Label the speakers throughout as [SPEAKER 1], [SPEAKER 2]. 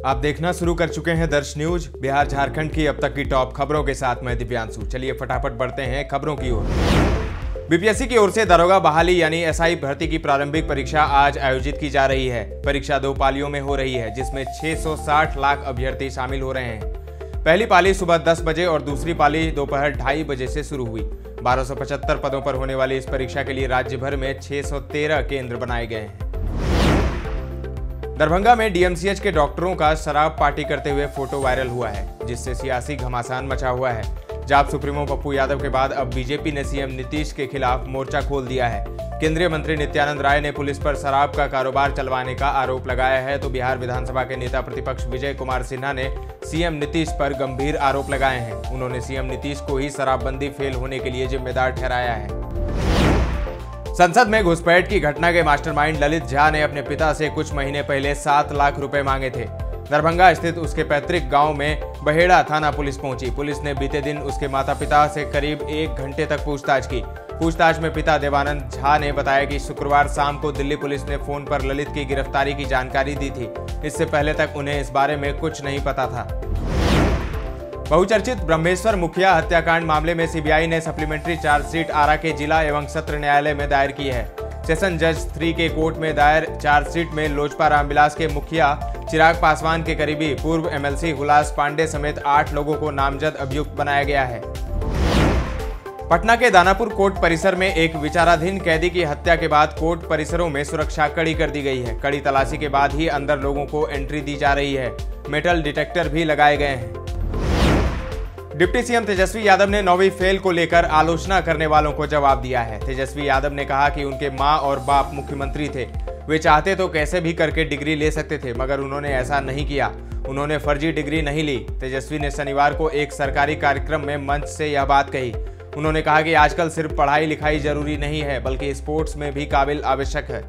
[SPEAKER 1] आप देखना शुरू कर चुके हैं दर्श न्यूज। बिहार झारखंड की अब तक की टॉप खबरों के साथ मैं दिव्यांशु। चलिए फटाफट बढ़ते हैं खबरों की ओर। बीपीएससी की ओर से दारोगा बहाली यानी एसआई भर्ती की प्रारंभिक परीक्षा आज आयोजित की जा रही है। परीक्षा 2 पालियों में हो रही है, जिसमें 660 लाख अभ्यर्थी शामिल हो रहे हैं। पहली पाली सुबह 10 बजे और दूसरी पाली दोपहर 2:30 बजे से शुरू हुई। 1275 पदों पर होने वाली इस परीक्षा के लिए राज्य भर में 613 केंद्र बनाए गए हैं। दरभंगा में डीएमसीएच के डॉक्टरों का शराब पार्टी करते हुए फोटो वायरल हुआ है, जिससे सियासी घमासान मचा हुआ है। जाप सुप्रीमो पप्पू यादव के बाद अब बीजेपी ने सीएम नीतीश के खिलाफ मोर्चा खोल दिया है। केंद्रीय मंत्री नित्यानंद राय ने पुलिस पर शराब का कारोबार चलवाने का आरोप लगाया है, तो बिहार विधानसभा के नेता प्रतिपक्ष विजय कुमार सिन्हा ने सीएम नीतीश पर गंभीर आरोप लगाए हैं। उन्होंने सीएम नीतीश को ही शराबबंदी फेल होने के लिए जिम्मेदार ठहराया है। संसद में घुसपैठ की घटना के मास्टरमाइंड ललित झा ने अपने पिता से कुछ महीने पहले 7 लाख रुपए मांगे थे। दरभंगा स्थित उसके पैतृक गांव में बहेड़ा थाना पुलिस पहुंची। पुलिस ने बीते दिन उसके माता पिता से करीब 1 घंटे तक पूछताछ की। पूछताछ में पिता देवानंद झा ने बताया कि शुक्रवार शाम को दिल्ली पुलिस ने फोन पर ललित की गिरफ्तारी की जानकारी दी थी। इससे पहले तक उन्हें इस बारे में कुछ नहीं पता था। बहुचर्चित ब्रह्मेश्वर मुखिया हत्याकांड मामले में सीबीआई ने सप्लीमेंट्री चार्जशीट आरा के जिला एवं सत्र न्यायालय में दायर की है। सेशन जज 3 के कोर्ट में दायर चार्जशीट में लोजपा रामविलास के मुखिया चिराग पासवान के करीबी पूर्व एमएलसी हुलास पांडे समेत 8 लोगों को नामजद अभियुक्त बनाया गया है। पटना के दानापुर कोर्ट परिसर में एक विचाराधीन कैदी की हत्या के बाद कोर्ट परिसरों में सुरक्षा कड़ी कर दी गई है। कड़ी तलाशी के बाद ही अंदर लोगों को एंट्री दी जा रही है। मेटल डिटेक्टर भी लगाए गए हैं। डिप्टी सीएम तेजस्वी यादव ने 9वीं फेल को लेकर आलोचना करने वालों को जवाब दिया है। तेजस्वी यादव ने कहा कि उनके मां और बाप मुख्यमंत्री थे। वे चाहते तो कैसे भी करके डिग्री ले सकते थे, मगर उन्होंने ऐसा नहीं किया। उन्होंने फर्जी डिग्री नहीं ली। तेजस्वी ने शनिवार को एक सरकारी कार्यक्रम में मंच से यह बात कही। उन्होंने कहा कि आजकल सिर्फ पढ़ाई लिखाई जरूरी नहीं है, बल्कि स्पोर्ट्स में भी काबिल आवश्यक है।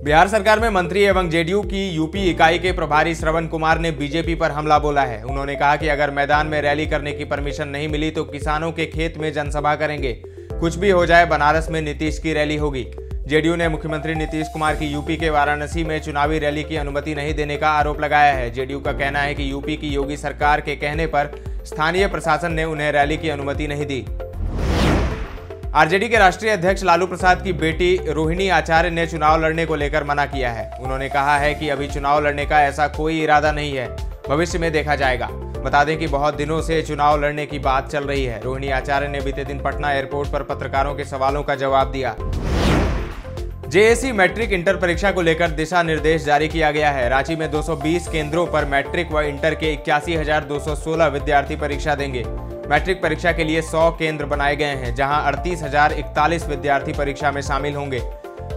[SPEAKER 1] बिहार सरकार में मंत्री एवं जेडीयू की यूपी इकाई के प्रभारी श्रवण कुमार ने बीजेपी पर हमला बोला है। उन्होंने कहा कि अगर मैदान में रैली करने की परमिशन नहीं मिली तो किसानों के खेत में जनसभा करेंगे। कुछ भी हो जाए, बनारस में नीतीश की रैली होगी। जेडीयू ने मुख्यमंत्री नीतीश कुमार की यूपी के वाराणसी में चुनावी रैली की अनुमति नहीं देने का आरोप लगाया है। जेडीयू का कहना है कि यूपी की योगी सरकार के कहने पर स्थानीय प्रशासन ने उन्हें रैली की अनुमति नहीं दी। आरजेडी के राष्ट्रीय अध्यक्ष लालू प्रसाद की बेटी रोहिणी आचार्य ने चुनाव लड़ने को लेकर मना किया है। उन्होंने कहा है कि अभी चुनाव लड़ने का ऐसा कोई इरादा नहीं है, भविष्य में देखा जाएगा। बता दें कि बहुत दिनों से चुनाव लड़ने की बात चल रही है। रोहिणी आचार्य ने बीते दिन पटना एयरपोर्ट पर पत्रकारों के सवालों का जवाब दिया। जेएससी मैट्रिक इंटर परीक्षा को लेकर दिशा निर्देश जारी किया गया है। रांची में 220 केंद्रों पर मैट्रिक व इंटर के 81,216 विद्यार्थी परीक्षा देंगे। मैट्रिक परीक्षा के लिए 100 केंद्र बनाए गए हैं, जहां 38,041 विद्यार्थी परीक्षा में शामिल होंगे।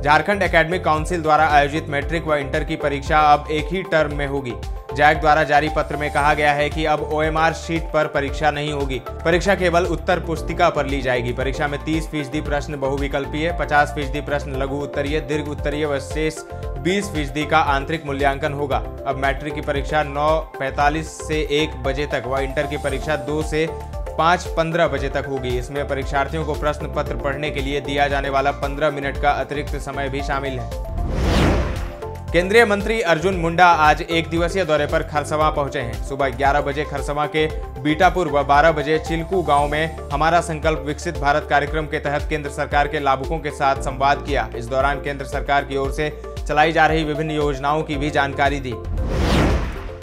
[SPEAKER 1] झारखंड एकेडमिक काउंसिल द्वारा आयोजित मैट्रिक व इंटर की परीक्षा अब एक ही टर्म में होगी। जैक द्वारा जारी पत्र में कहा गया है कि अब ओएमआर शीट पर परीक्षा नहीं होगी। परीक्षा केवल उत्तर पुस्तिका पर ली जाएगी। परीक्षा में 30% प्रश्न बहुविकल्पीय, 50% प्रश्न लघु उत्तरीय, दीर्घ उत्तरीय व शेष 20% का आंतरिक मूल्यांकन होगा। अब मैट्रिक की परीक्षा 9:45 से 1 बजे तक व इंटर की परीक्षा 2 से 5:15 बजे तक होगी। इसमें परीक्षार्थियों को प्रश्न पत्र पढ़ने के लिए दिया जाने वाला 15 मिनट का अतिरिक्त समय भी शामिल है। केंद्रीय मंत्री अर्जुन मुंडा आज 1 दिवसीय दौरे पर खरसवां पहुंचे हैं। सुबह 11 बजे खरसवां के बीटापुर व 12 बजे चिल्कू गांव में हमारा संकल्प विकसित भारत कार्यक्रम के तहत केंद्र सरकार के लाभुकों के साथ संवाद किया। इस दौरान केंद्र सरकार की ओर से चलाई जा रही विभिन्न योजनाओं की भी जानकारी दी।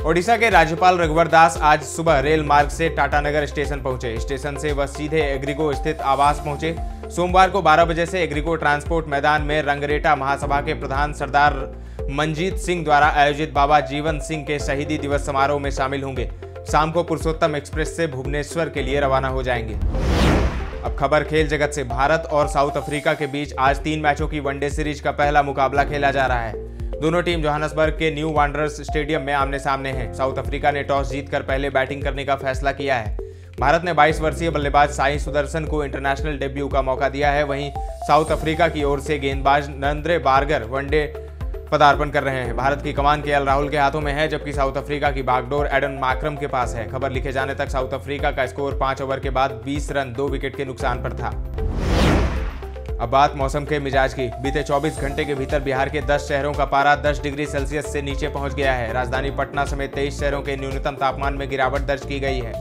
[SPEAKER 1] ओडिशा के राज्यपाल रघुवर दास आज सुबह रेल मार्ग से टाटानगर स्टेशन पहुंचे। स्टेशन से वह सीधे एग्रीगो स्थित आवास पहुंचे। सोमवार को 12 बजे से एग्रीगो ट्रांसपोर्ट मैदान में रंगरेटा महासभा के प्रधान सरदार मंजीत सिंह द्वारा आयोजित बाबा जीवन सिंह के शहीदी दिवस समारोह में शामिल होंगे। शाम को पुरुषोत्तम एक्सप्रेस से भुवनेश्वर के लिए रवाना हो जाएंगे। अब खबर खेल जगत से। भारत और साउथ अफ्रीका के बीच आज 3 मैचों की वनडे सीरीज का पहला मुकाबला खेला जा रहा है। दोनों टीम जोहान्सबर्ग के न्यू वांडरर्स स्टेडियम में आमने सामने हैं। साउथ अफ्रीका ने टॉस जीतकर पहले बैटिंग करने का फैसला किया है। भारत ने 22 वर्षीय बल्लेबाज साई सुदर्शन को इंटरनेशनल डेब्यू का मौका दिया है। वहीं साउथ अफ्रीका की ओर से गेंदबाज नरेंद्र बारगर वनडे पदार्पण कर रहे हैं। भारत की कमान केएल राहुल के हाथों में है, जबकि साउथ अफ्रीका की बागडोर एडन माक्रम के पास है। खबर लिखे जाने तक साउथ अफ्रीका का स्कोर 5 ओवर के बाद 20 रन 2 विकेट के नुकसान पर था। अब बात मौसम के मिजाज की। बीते 24 घंटे के भीतर बिहार के 10 शहरों का पारा 10 डिग्री सेल्सियस से नीचे पहुंच गया है। राजधानी पटना समेत 23 शहरों के न्यूनतम तापमान में गिरावट दर्ज की गई है।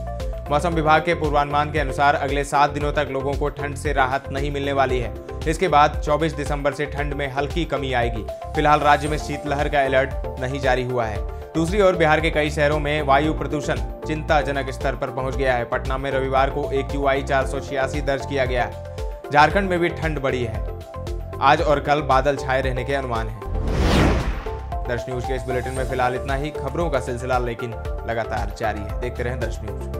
[SPEAKER 1] मौसम विभाग के पूर्वानुमान के अनुसार अगले 7 दिनों तक लोगों को ठंड से राहत नहीं मिलने वाली है। इसके बाद 24 दिसंबर से ठंड में हल्की कमी आएगी। फिलहाल राज्य में शीतलहर का अलर्ट नहीं जारी हुआ है। दूसरी ओर बिहार के कई शहरों में वायु प्रदूषण चिंताजनक स्तर पर पहुंच गया है। पटना में रविवार को AQI 486 दर्ज किया गया। झारखंड में भी ठंड बढ़ी है। आज और कल बादल छाए रहने के अनुमान है। दर्श न्यूज के इस बुलेटिन में फिलहाल इतना ही। खबरों का सिलसिला लेकिन लगातार जारी है। देखते रहें दर्श न्यूज।